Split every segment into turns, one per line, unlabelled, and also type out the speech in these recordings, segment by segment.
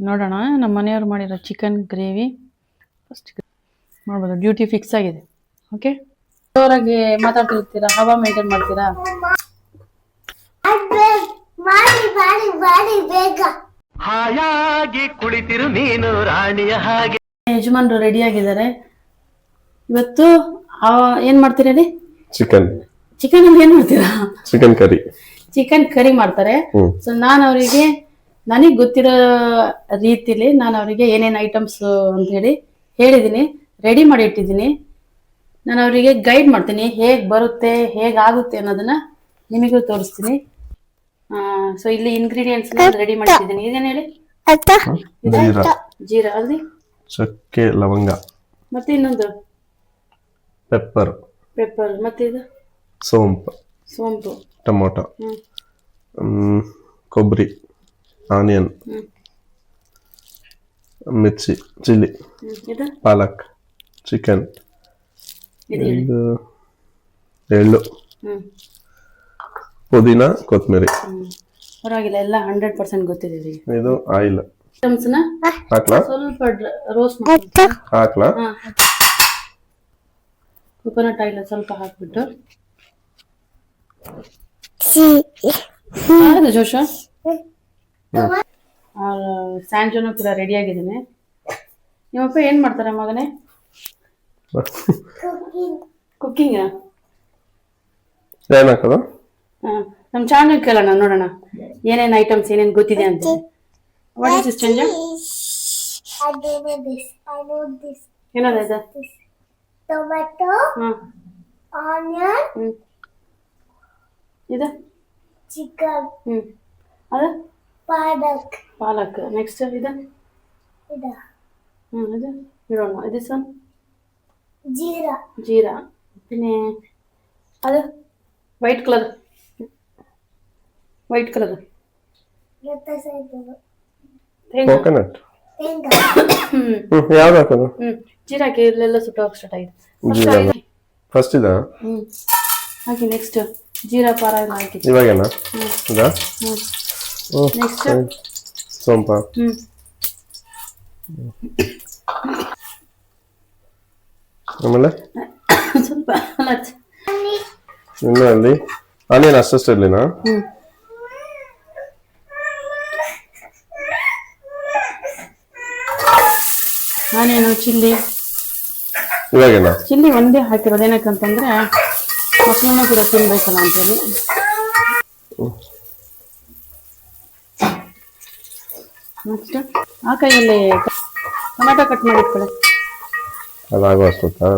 ನೋಡೋಣ ನಮ್ಮ ಮನೆಯವರು ಮಾಡಿರೋ ಚಿಕನ್ ಗ್ರೇವಿ ಫಸ್ಟ್ ಮಾಡ್ಬೋದು. ಡ್ಯೂಟಿ ಫಿಕ್ಸ್ ಆಗಿದೆ. ಓಕೆ, ಜೋರಾಗಿ ಮಾತಾಡ್ತಿರ್ತೀರಾ, ಹವಾ ಮೇಂಟೈನ್ ಮಾಡ್ತೀರಾ.
ಹಾಯಾಗಿ ಕುಳಿತಿರು ನೀನು ರಾಣಿಯ ಹಾಗೆ.
ಯಜಮಾನ್ರು ರೆಡಿ ಆಗಿದ್ದಾರೆ. ಇವತ್ತು ಏನ್ ಮಾಡ್ತೀರಾ ರೀ?
ಚಿಕನ್
ಅಂದ್ರೆ ಏನ್ ಮಾಡ್ತೀರಾ? ಚಿಕನ್ ಕರಿ ಮಾಡ್ತಾರೆ. ಸೊ ನಾನು ಅವರಿಗೆ ನನಗೆ ಗೊತ್ತಿರೋ ರೀತಿಲಿ ನಾನು ಅವರಿಗೆ ಏನೇನು ಐಟಮ್ಸ್ ಅಂತ ಹೇಳಿದ್ದೀನಿ, ರೆಡಿ ಮಾಡಿ ಇಟ್ಟಿದ್ದೀನಿ. ನಾನು ಅವರಿಗೆ ಗೈಡ್ ಮಾಡ್ತೀನಿ, ಹೇಗೆ ಬರುತ್ತೆ ಹೇಗಾಗುತ್ತೆ ಅನ್ನೋದನ್ನ ನಿಮಗೂ ತೋರಿಸ್ತೀನಿ. ಸೊ ಇಲ್ಲಿ ಇಂಗ್ರೀಡಿಯೆಂಟ್ಸ್ ರೆಡಿ ಮಾಡಿಟ್ಟಿದ್ದೀನಿ. ಇದೇನು ಹೇಳಿ? ಜೀರಾ ಅಲ್ಲಿ,
ಚಕ್ಕೆ, ಲವಂಗ,
ಮತ್ತೆ ಇನ್ನೊಂದು
ಪೆಪ್ಪರ್,
ಮತ್ತೆ ಇದು ಸೋಂಪು,
ಟೊಮೊಟೊ, ಕೊಬ್ಬರಿ, ಆನಿಯನ್, ಮಿರ್ಚಿ, ಚಿಲ್ಲಿ, ಪಾಲಕ್, ಚಿಕನ್, ಎಳ್ಳು, ಪುದೀನ, ಕೊತ್ತಂಬರಿ.
ಪರವಾಗಿಲ್ಲ, ಎಲ್ಲ 100% ಗೊತ್ತಿದೆ.
ಇದು ಆಯಿಲ್
ಸ್ವಲ್ಪ ರೋಸ್ಟ್
ಹಾಕ್ಲಾ?
ಕೊಕೊನಟ್ ಆಯಿಲ್ ಸ್ವಲ್ಪ ಹಾಕ್ಬಿಟ್ಟು ಜೋಶ ಸ್ಯಾಂಜೋನು ಕೂಡ ರೆಡಿ ಆಗಿದ್ದೇನೆ. ನಿಮ್ಮಪ್ಪ ಏನ್ ಮಾಡ್ತಾರೆ ಮಗನೇ? ಕುಕ್ಕಿಂಗ್. ನಮ್ ಚಾನಲ್ ಕೇಳೋಣ, ನೋಡೋಣ ಏನೇನ್ ಐಟಮ್ಸ್ ಏನೇನ್ ಗೊತ್ತಿದೆ ಅಂತ. What is this change? ಏನದ?
ಟೊಮೆಟೊ, ಆನಿಯನ್,
ಇದು
ಚಿಕನ್,
ಅದು
ಪಾಲಕ್.
ನೆಕ್ಸ್ಟ್ ಇದು ಇದು ಇಡೋಣ. ಇದು ಸನ್ ಜೀರಾ. പിന്നെ ಅದು ವೈಟ್ ಕಲರ್
ಕೋಕೋನಟ್. ಯಾವ್ದು ಹಾಕೋದು?
ಜೀರಾ ಹಾಕಿ, ಇಲ್ಲೆಲ್ಲ ಸುಟ್ಟೋಗಿ ಸ್ಟಾರ್ಟ್ ಆಗಿದೆ.
ಫಸ್ಟ್ ಇದಾ
ಹಾಕಿ. ನೆಕ್ಸ್ಟ್ ಜೀರಾ ಪಾರ ಎಲ್ಲ ಹಾಕಿ.
ಇವಾಗೇನಾ? ಇದಾ?
ನೆಕ್ಸ್ಟ್
ಸೋಂಪ. ಆಮೇಲೆ
ಸ್ವಲ್ಪ
ಇನ್ನು ಅಲ್ಲಿ ಆನಿಯನ್ ಅಷ್ಟಷ್ಟು ಇರ್ಲಿನಾ?
Onion, chilli.
ಇವಾಗೇನಾ?
ಚಿಲ್ಲಿ ಒಂದೇ ಹಾಕಿರೋದು. ಏನಕ್ಕಂತಂದ್ರೆ ಮಕ್ಕಳನ್ನ ಕೂಡ ತಿನ್ಬೇಕಲ್ಲ ಅಂತೇಳಿ. ನೆಕ್ಸ್ಟ್ ಆ ಕೈಯಲ್ಲಿ ಟೊಮೆಟೊ ಕಟ್ ಮಾಡಿ ಇಟ್ಕೊಳ್ಳಿ.
ಅದಾಗೋ ಅಷ್ಟೊತ್ತಾ?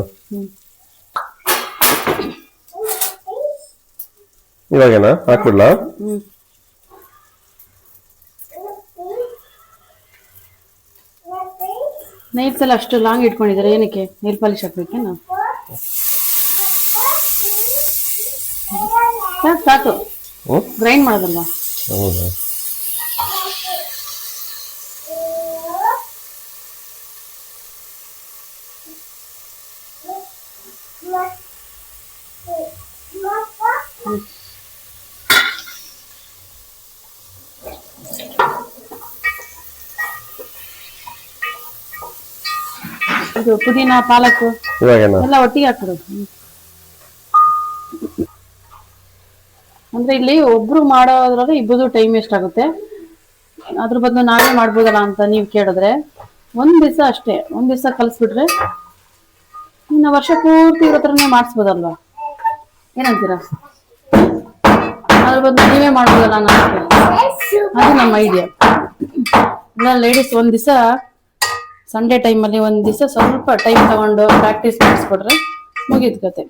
ಇವಾಗೇನಾ ಹಾಕ್ಬಿಡ್ಲಾ?
ನೈಲ್ಸ್ ಎಲ್ಲ ಅಷ್ಟು ಲಾಂಗ್ ಇಟ್ಕೊಂಡಿದ್ದಾರೆ, ಏನಕ್ಕೆ? ನೀಲ್ ಪಾಲಿಶ್ ಹಾಕ್ಬೇಕೇನು? ಸಾಕು, ಗ್ರೈಂಡ್ ಮಾಡೋದಲ್ವಾ?
ಹೌದಾ?
ಇದು ಪುದೀನ, ಪಾಲಕ್ ಎಲ್ಲ ಒಟ್ಟಿಗೆ ಹಾಕ್ಬಿಡು. ಅಂದ್ರೆ ಇಲ್ಲಿ ಒಬ್ರು ಮಾಡೋದ್ರಾಗ ಇಬ್ಬರು ಟೈಮ್ ವೇಸ್ಟ್ ಆಗುತ್ತೆ. ಅದ್ರ ಬದಲು ನಾವೇ ಮಾಡ್ಬೋದಲ್ಲ ಅಂತ ನೀವು ಕೇಳಿದ್ರೆ, ಒಂದ್ ದಿವಸ ಅಷ್ಟೇ, ಒಂದ್ ದಿವಸ ಕಲಿಸ್ಬಿಟ್ರೆ ಇನ್ನು ವರ್ಷ ಪೂರ್ತಿ ಇರೋ ಥರನೇ ಮಾಡಿಸ್ಬೋದಲ್ವಾ? ಏನಂತೀರಾ? ಅದ್ರ ಬದಲು ನೀವೇ ಮಾಡ್ಬೋದಲ್ಲ ಅನ್ನೋದು ಅದು ನಮ್ಮ ಐಡಿಯಾ. ಇಲ್ಲ ಲೇಡೀಸ್ ಒಂದ್ ದಿವಸ ಸಂಡೇ ಟೈಮಲ್ಲಿ ಒಂದ್ ದಿವಸ ಸ್ವಲ್ಪ ಟೈಮ್ ತಗೊಂಡು ಪ್ರಾಕ್ಟೀಸ್ ಮಾಡಿಸ್ಕೊಟ್ರೆ ಮುಗಿದ ಕತೆ.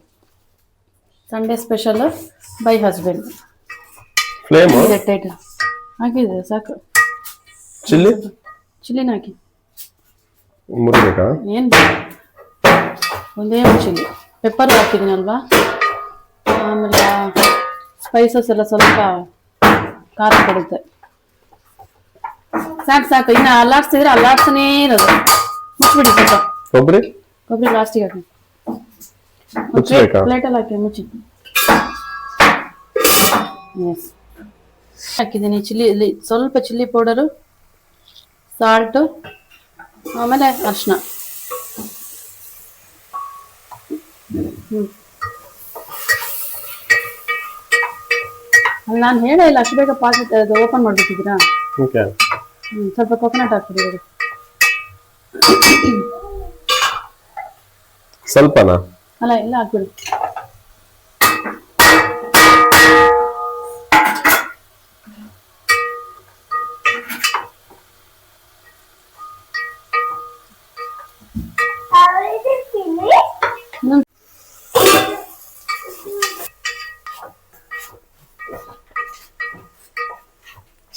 Sunday special by husband. ಹಾಕಿದ್ರೆ ಸಾಕು. ಚಿಲ್ಲಿನ ಹಾಕಿ. ಏನ್ ಒಂದೇ ಚಿಲ್ಲಿ, ಪೆಪ್ಪರ್ ಹಾಕಿದ್ದೀನಲ್ವಾ? ಆಮೇಲೆ ಸ್ಪೈಸಸ್ ಎಲ್ಲ ಸ್ವಲ್ಪ ಖಾರ ಕೊಡುತ್ತೆ. ಸಾಕು. ಇನ್ನು ಅಲ್ಲಾಡ್ಸಿದ್ರೆ ಅಲ್ಲಾಡ್ಸನೇ ಇರೋದು. ಮುಚ್ಚಿಬಿಡಿ ಸ್ವಲ್ಪ. ಕೊಬ್ಬರಿ ಲಾಸ್ಟಿಗೆ ಹಾಕಿ. ಪ್ಲೇಟಲ್ಲಿ ಹಾಕಿ ಮುಚ್ಚಿ. ಎಸ್, ಹಾಕಿದ್ದೀನಿ ಚಿಲ್ಲಿ ಸ್ವಲ್ಪ ಚಿಲ್ಲಿ ಪೌಡರು, ಸಾಲ್ಟು, ಆಮೇಲೆ ಅರಿಶಿನ. ಅಲ್ಲಿ ನಾನು ಹೇಳೇ ಇಲ್ಲ, ಅಷ್ಟು ಬೇಗ ಪಾತ್ರೆ ಓಪನ್ ಮಾಡ್ಬಿಟ್ಟಿದ್ದೀರಾ?
ಓಕೆ.
ಸ್ವಲ್ಪ ಕೊಕೊನಟ್ ಹಾಕ್ಬಿಡಿ.
ಸ್ವಲ್ಪನಾ?
ಅಲ್ಲ, ಎಲ್ಲ ಹಾಕ್ಬಿಡಿ.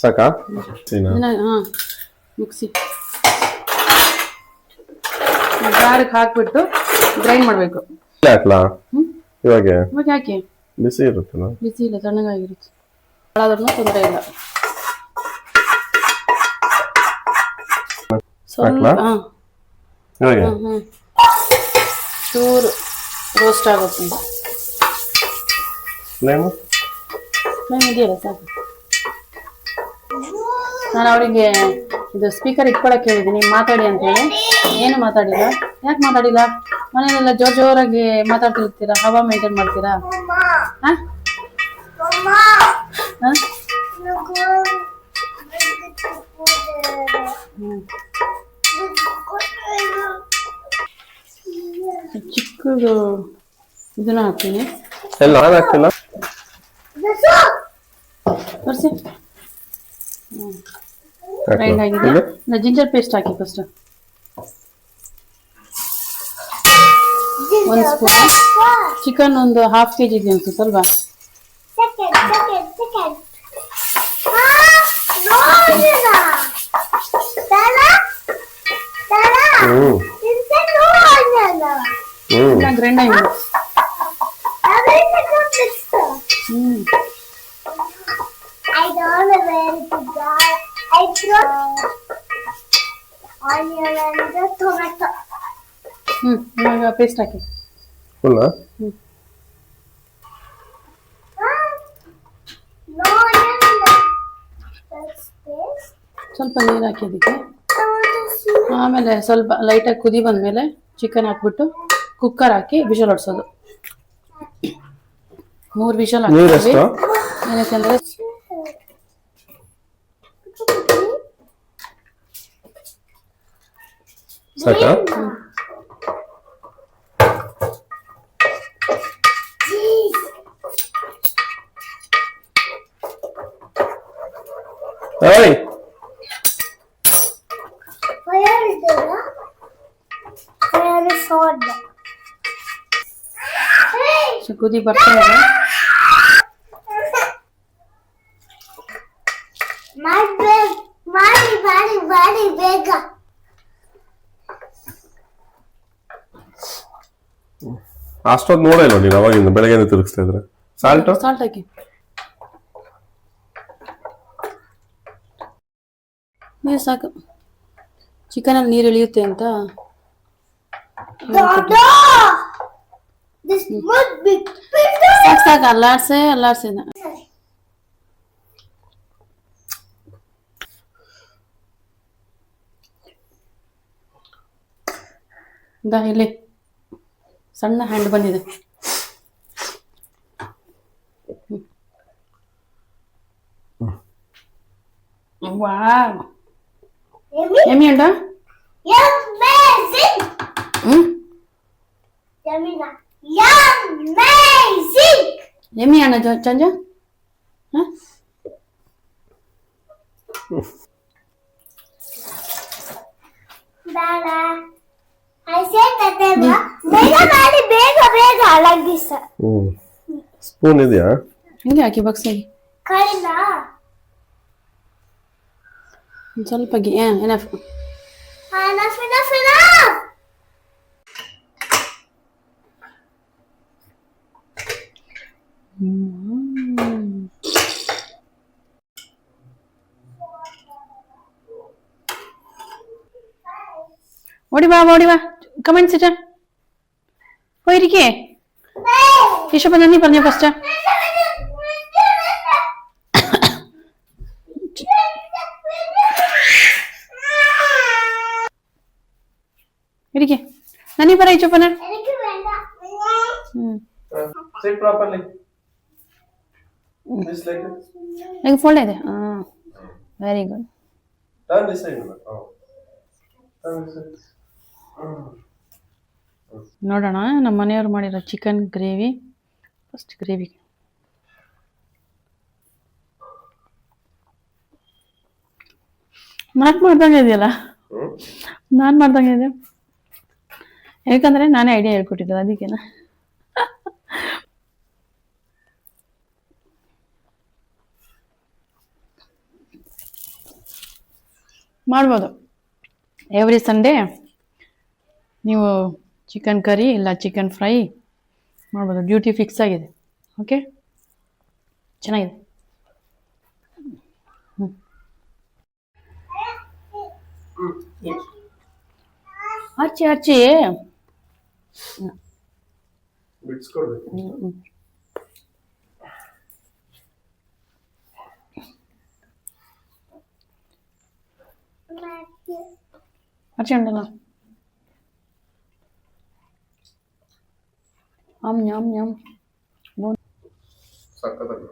ಸಾಕಾ?
ಮಿಕ್ಸಿ ಜಾರಿಗೆ ಹಾಕ್ಬಿಟ್ಟು ಗ್ರೈಂಡ್ ಮಾಡಬೇಕು.
ಹಾಕ್ಲಾ ಇವಾಗ?
ಇವಾಗ ಹಾಕಿ.
ಬಿಸಿ ಇರುತ್ತಲ್ಲ?
ಬಿಸಿ ಇಲ್ಲ, ತಣ್ಣಗಾಗಿರುತ್ತೆ. ಹಾಳಾದ್ರೂ ತೊಂದರೆ ಇಲ್ಲ. ಸ್ವಲ್ಪ ಚೂರು ರೋಸ್ಟ್ ಆಗುತ್ತೆ. ಇದೆಯಲ್ಲ ಸಾಕು. ನಾನು ಅವರಿಗೆ ಇದು ಸ್ಪೀಕರ್ ಇಟ್ಕೊಳಕ್ ಹೇಳಿದ್ದೀನಿ, ಮಾತಾಡಿ ಅಂತ ಹೇಳಿ. ಏನು ಮಾತಾಡಿಲ್ಲ. ಯಾಕೆ ಮಾತಾಡಿಲ್ಲ? ಮನೆಯಲ್ಲೆಲ್ಲ ಜೋರಾಗಿ ಮಾತಾಡ್ತಿರ್ತೀರಾ, ಹವಾ ಮೇಂಟೈನ್ ಮಾಡ್ತೀರಾ? ಚಿಕ್ಕದು ಇದನ್ನ ಹಾಕ್ತೀನಿ. ತೋರಿಸಿ. ಗ್ರೈಂಡ್ ಆಗಿದೆ. ಜಿಂಜರ್ ಪೇಸ್ಟ್ ಹಾಕಿ ಫಸ್ಟ್. 1 ಸ್ಪೂನ್. ಚಿಕನ್ ಒಂದು 1/2 kg ಇದೆ ಅನ್ಸುತ್ತೆ ಅಲ್ವಾ? ಗ್ರೈಂಡ್ ಆಗಿದೆ.
I don't know where to go. I throw onion and the tomato.
ಇವಾಗ ಪೇಸ್ಟ್ ಹಾಕಿ.
ಫುಲ್ಲಾ?
No onion. That's paste.
ಸ್ವಲ್ಪ ನೀರು ಹಾಕಿ ಅದಕ್ಕೆ. ಆಮೇಲೆ ಸ್ವಲ್ಪ ಲೈಟಾಗಿ ಕುದಿ ಬಂದ್ಮೇಲೆ ಚಿಕನ್ ಹಾಕ್ಬಿಟ್ಟು ಕುಕ್ಕರ್ ಹಾಕಿ ವಿಷಲ್ ಹೊಡ್ಸೋದು. 3 ವಿಷಲ್ ಹಾಕ್ತೀವಿ. ಏನಕ್ಕಂದ್ರೆ
ಸಾಕಾ? ಓಯ್,
Where is the Where is soda? Hey!
ಕುದಿ ಬರ್ತಾ ಇದೆ.
My bag, body, bag.
ಅಷ್ಟೊಂದು ನೋಡಿಲ್ಲ ನೀನು ಅವಾಗಿಂದ ಬೆಳಗ್ಗೆ ತಿರುಗಿಸ್ತಾ ಇದ್ರೆ. ಸಾಲ್ಟ್
ಹಾಕಿ. ನೀರು ಸಾಕು. ಚಿಕನಲ್ಲಿ ನೀರು ಇಳಿಯುತ್ತೆ ಅಂತ.
This must be
ಸಾಕು ಅಲ್ಲಾಡ್ಸೆ. ಇಲ್ಲಿ ಸಣ್ಣ ಹ್ಯಾಂಡ್ ಬಂದಿದೆ. ವಾವ್, ಯಮ್ಮಿ ಉಂಟಾ?
amazing. Jamina, amazing.
ಯಮ್ಮಿ ಅಣ್ಣ ಚಂಜ.
Dada, I said that ಬೇಗ like this.
ಸ್ಪೂನ್ ಇದೆಯಾ?
ಹಿಂಗೆ ಹಾಕಿ ಬಗ್ಸಾಗಿ.
ಕೈಲ
ಸ್ವಲ್ಪ enough.
enough.
ഓടി വാ കമന്റ് സിറ്റ പോയിരിക്കേ. ഈശോപ്പ നന്ദി പറഞ്ഞോ ഫസ്റ്റ്. ഇരിക്കെ നന്ദി പറയിച്ചു പന
എനിക്ക് വേണ്ട
Sit properly. This like it.
എനിക്ക് ಫೋಲ್ಡ್ ಇದೆ very good
Turn this side. Oh. Turn this side.
ನೋಡೋಣ ನಮ್ಮ ಮನೆಯವ್ರು ಮಾಡಿರೋ ಚಿಕನ್ ಗ್ರೇವಿ ಫಸ್ಟ್ ಗ್ರೇವಿ ಮಾಡ್ದಂಗೆ ಇದೆಯಲ್ಲ ನಾನು ಮಾಡ್ದಂಗೆ ಇದೆ ಯಾಕಂದ್ರೆ ನಾನೇ ಐಡಿಯಾ ಹೇಳ್ಕೊಟ್ಟಿದ್ದೆ ಅದಕ್ಕೇನ ಮಾಡ್ಬೋದು ಎವ್ರಿ ಸಂಡೇ ನೀವು ಚಿಕನ್ ಕರಿ ಇಲ್ಲ ಚಿಕನ್ ಫ್ರೈ ಮಾಡ್ಬೋದು ಡ್ಯೂಟಿ ಫಿಕ್ಸ್ ಆಗಿದೆ ಓಕೆ ಚೆನ್ನಾಗಿದೆ ಹಚ್ಚಿ ಹಚ್ಚಿ
ಬಿಡ್ಸ್ಕೊಡ್ಬೇಕು.
ಹಚ್ಚಿ ಉಂಟಲ್ಲ ಆಮ್ ನ್ಯಾಮ್ ನ್ಯಾಮ್
ಸಕ್ಕತ್ತಾಗಿ